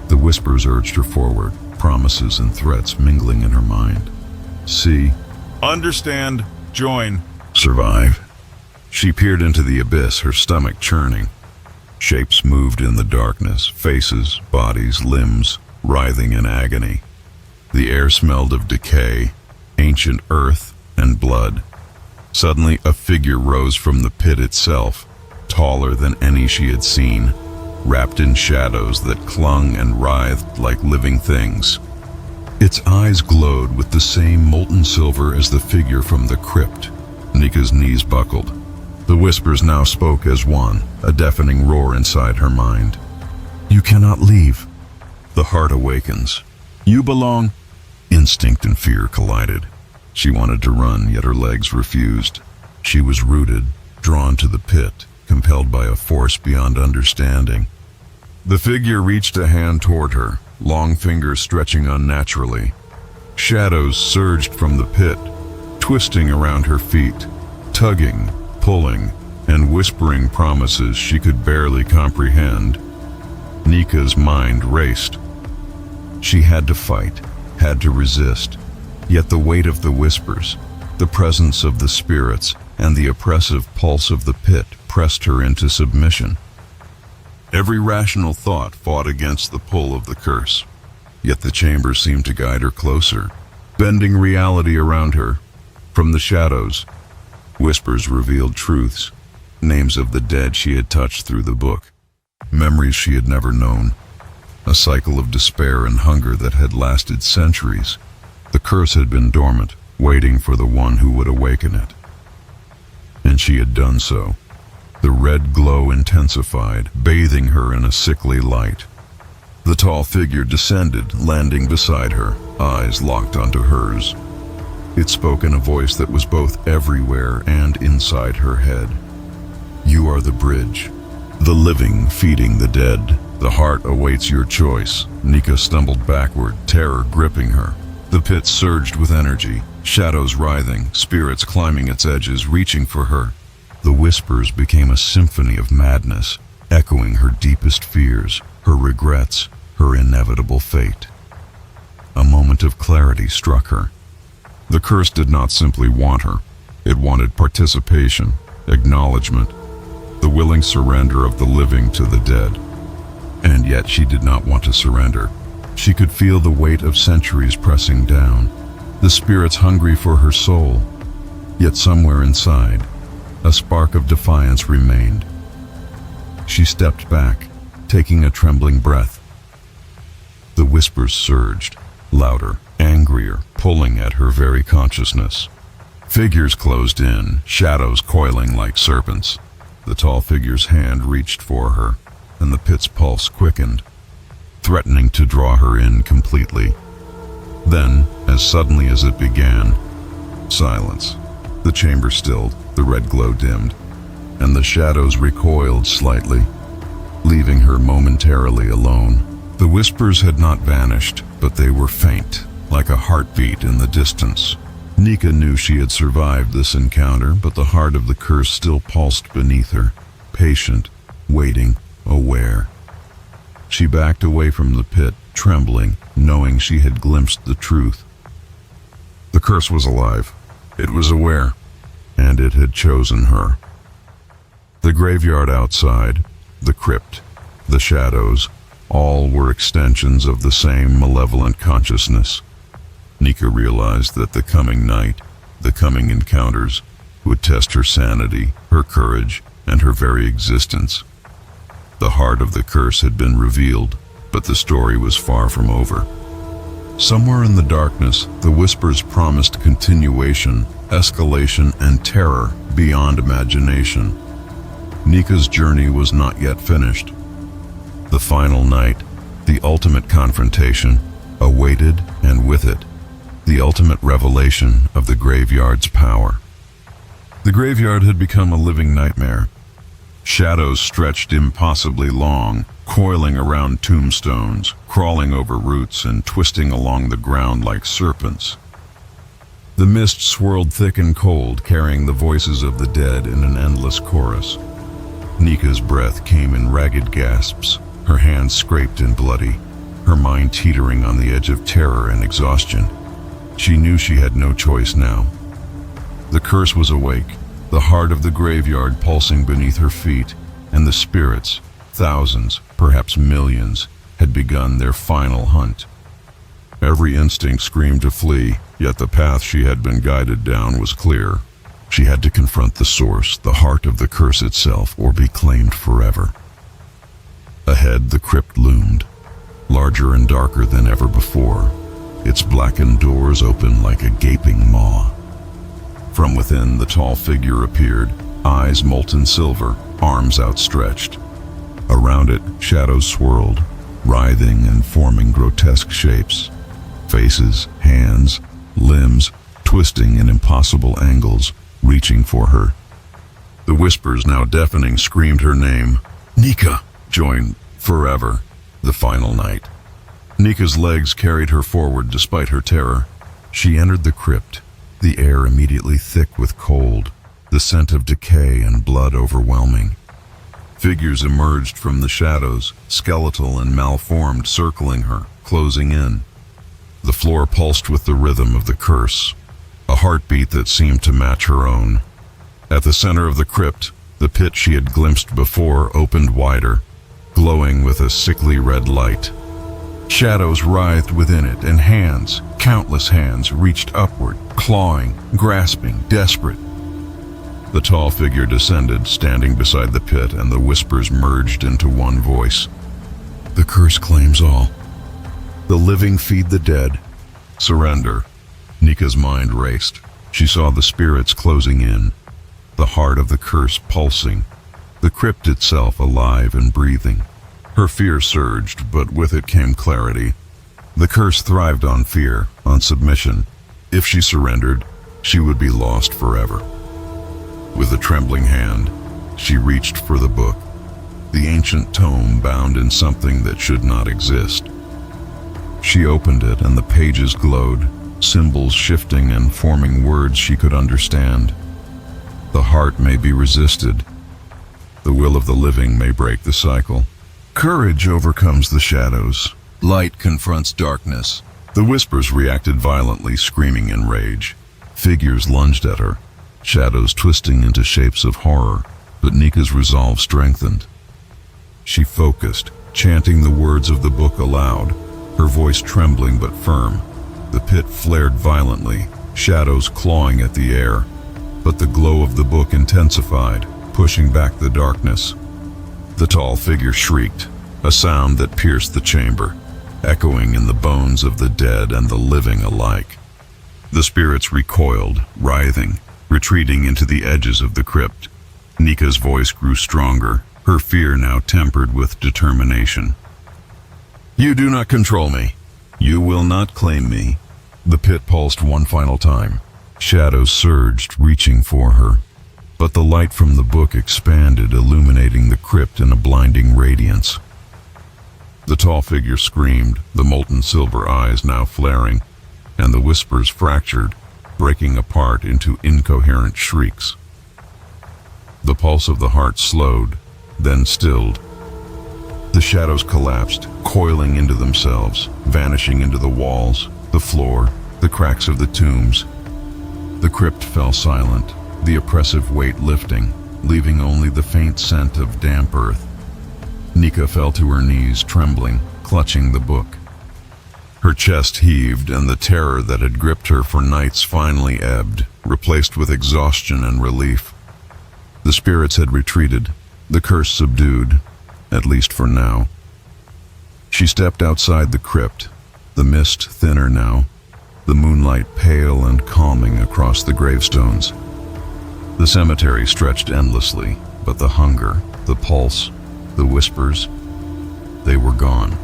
The whispers urged her forward, promises and threats mingling in her mind. See, understand, join, survive. She peered into the abyss, her stomach churning. Shapes moved in the darkness, faces, bodies, limbs, writhing in agony. The air smelled of decay, ancient earth, and blood. Suddenly, a figure rose from the pit itself, taller than any she had seen, wrapped in shadows that clung and writhed like living things. Its eyes glowed with the same molten silver as the figure from the crypt. Nika's knees buckled. The whispers now spoke as one, a deafening roar inside her mind. You cannot leave. The heart awakens. You belong. Instinct and fear collided. She wanted to run, yet her legs refused. She was rooted, drawn to the pit, compelled by a force beyond understanding. The figure reached a hand toward her, long fingers stretching unnaturally. Shadows surged from the pit, twisting around her feet, tugging, pulling, and whispering promises she could barely comprehend. Nika's mind raced. She had to fight, had to resist, yet the weight of the whispers, the presence of the spirits, and the oppressive pulse of the pit pressed her into submission. Every rational thought fought against the pull of the curse, yet the chamber seemed to guide her closer, bending reality around her. From the shadows, whispers revealed truths, names of the dead she had touched through the book, memories she had never known, a cycle of despair and hunger that had lasted centuries. The curse had been dormant, waiting for the one who would awaken it. And she had done so. The red glow intensified, bathing her in a sickly light. The tall figure descended, landing beside her, eyes locked onto hers. It spoke in a voice that was both everywhere and inside her head. You are the bridge, the living feeding the dead. The heart awaits your choice. Nika stumbled backward, terror gripping her. The pit surged with energy, shadows writhing, spirits climbing its edges, reaching for her. The whispers became a symphony of madness, echoing her deepest fears, her regrets, her inevitable fate. A moment of clarity struck her. The curse did not simply want her. It wanted participation, acknowledgement, the willing surrender of the living to the dead. And yet she did not want to surrender. She could feel the weight of centuries pressing down, the spirits hungry for her soul. Yet somewhere inside, a spark of defiance remained. She stepped back, taking a trembling breath. The whispers surged, louder, angrier, pulling at her very consciousness. Figures closed in, shadows coiling like serpents. The tall figure's hand reached for her, and the pit's pulse quickened, threatening to draw her in completely. Then, as suddenly as it began, silence. The chamber stilled, the red glow dimmed, and the shadows recoiled slightly, leaving her momentarily alone. The whispers had not vanished, but they were faint, like a heartbeat in the distance. Nika knew she had survived this encounter, but the heart of the curse still pulsed beneath her, patient, waiting, aware. She backed away from the pit, trembling, knowing she had glimpsed the truth. The curse was alive. It was aware, and it had chosen her. The graveyard outside, the crypt, the shadows, all were extensions of the same malevolent consciousness. Nika realized that the coming night, the coming encounters, would test her sanity, her courage, and her very existence. The heart of the curse had been revealed, but the story was far from over. Somewhere in the darkness, the whispers promised continuation, escalation, and terror beyond imagination. Nika's journey was not yet finished. The final night, the ultimate confrontation, awaited, and with it, the ultimate revelation of the graveyard's power. The graveyard had become a living nightmare. Shadows stretched impossibly long, coiling around tombstones, crawling over roots, and twisting along the ground like serpents. The mist swirled thick and cold, carrying the voices of the dead in an endless chorus. Nika's breath came in ragged gasps, her hands scraped and bloody, her mind teetering on the edge of terror and exhaustion. She knew she had no choice now. The curse was awake, the heart of the graveyard pulsing beneath her feet, and the spirits, thousands, perhaps millions, had begun their final hunt. Every instinct screamed to flee, yet the path she had been guided down was clear. She had to confront the source, the heart of the curse itself, or be claimed forever. Ahead, the crypt loomed, larger and darker than ever before, its blackened doors open like a gaping maw. From within, the tall figure appeared, eyes molten silver, arms outstretched. Around it, shadows swirled, writhing and forming grotesque shapes. Faces, hands, limbs, twisting in impossible angles, reaching for her. The whispers, now deafening, screamed her name. Nika! Join forever. The final night. Nika's legs carried her forward despite her terror. She entered the crypt, the air immediately thick with cold, the scent of decay and blood overwhelming. Figures emerged from the shadows, skeletal and malformed, circling her, closing in. The floor pulsed with the rhythm of the curse, a heartbeat that seemed to match her own. At the center of the crypt, the pit she had glimpsed before opened wider, glowing with a sickly red light. Shadows writhed within it, and hands, countless hands, reached upward, clawing, grasping, desperate. The tall figure descended, standing beside the pit, and the whispers merged into one voice. The curse claims all. The living feed the dead. Surrender. Nika's mind raced. She saw the spirits closing in, the heart of the curse pulsing, the crypt itself alive and breathing. Her fear surged, but with it came clarity. The curse thrived on fear, on submission. If she surrendered, she would be lost forever. With a trembling hand, she reached for the book, the ancient tome bound in something that should not exist. She opened it, and the pages glowed, symbols shifting and forming words she could understand. The heart may be resisted, The will of the living may break the cycle. Courage overcomes the shadows. Light confronts darkness. The whispers reacted violently, screaming in rage. Figures lunged at her, shadows twisting into shapes of horror, but Nika's resolve strengthened. She focused, chanting the words of the book aloud, her voice trembling but firm. The pit flared violently, shadows clawing at the air, but the glow of the book intensified, pushing back the darkness. The tall figure shrieked, a sound that pierced the chamber, echoing in the bones of the dead and the living alike. The spirits recoiled, writhing, retreating into the edges of the crypt. Nika's voice grew stronger, her fear now tempered with determination. "You do not control me. You will not claim me." The pit pulsed one final time. Shadows surged, reaching for her. But the light from the book expanded, illuminating the crypt in a blinding radiance. The tall figure screamed, the molten silver eyes now flaring, and the whispers fractured, breaking apart into incoherent shrieks. The pulse of the heart slowed, then stilled. The shadows collapsed, coiling into themselves, vanishing into the walls, the floor, the cracks of the tombs. The crypt fell silent, the oppressive weight lifting, leaving only the faint scent of damp earth. Nika fell to her knees, trembling, clutching the book. Her chest heaved, and the terror that had gripped her for nights finally ebbed, replaced with exhaustion and relief. The spirits had retreated, the curse subdued, at least for now. She stepped outside the crypt, the mist thinner now, the moonlight pale and calming across the gravestones. The cemetery stretched endlessly, but the hunger, the pulse, the whispers, they were gone.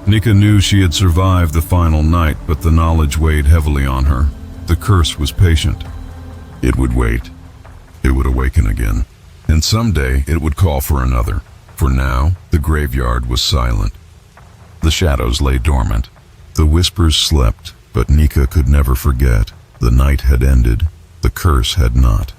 Nika knew she had survived the final night, but the knowledge weighed heavily on her. The curse was patient. It would wait. It would awaken again. And someday it would call for another. For now, the graveyard was silent. The shadows lay dormant. The whispers slept, but Nika could never forget. The night had ended. The curse had not.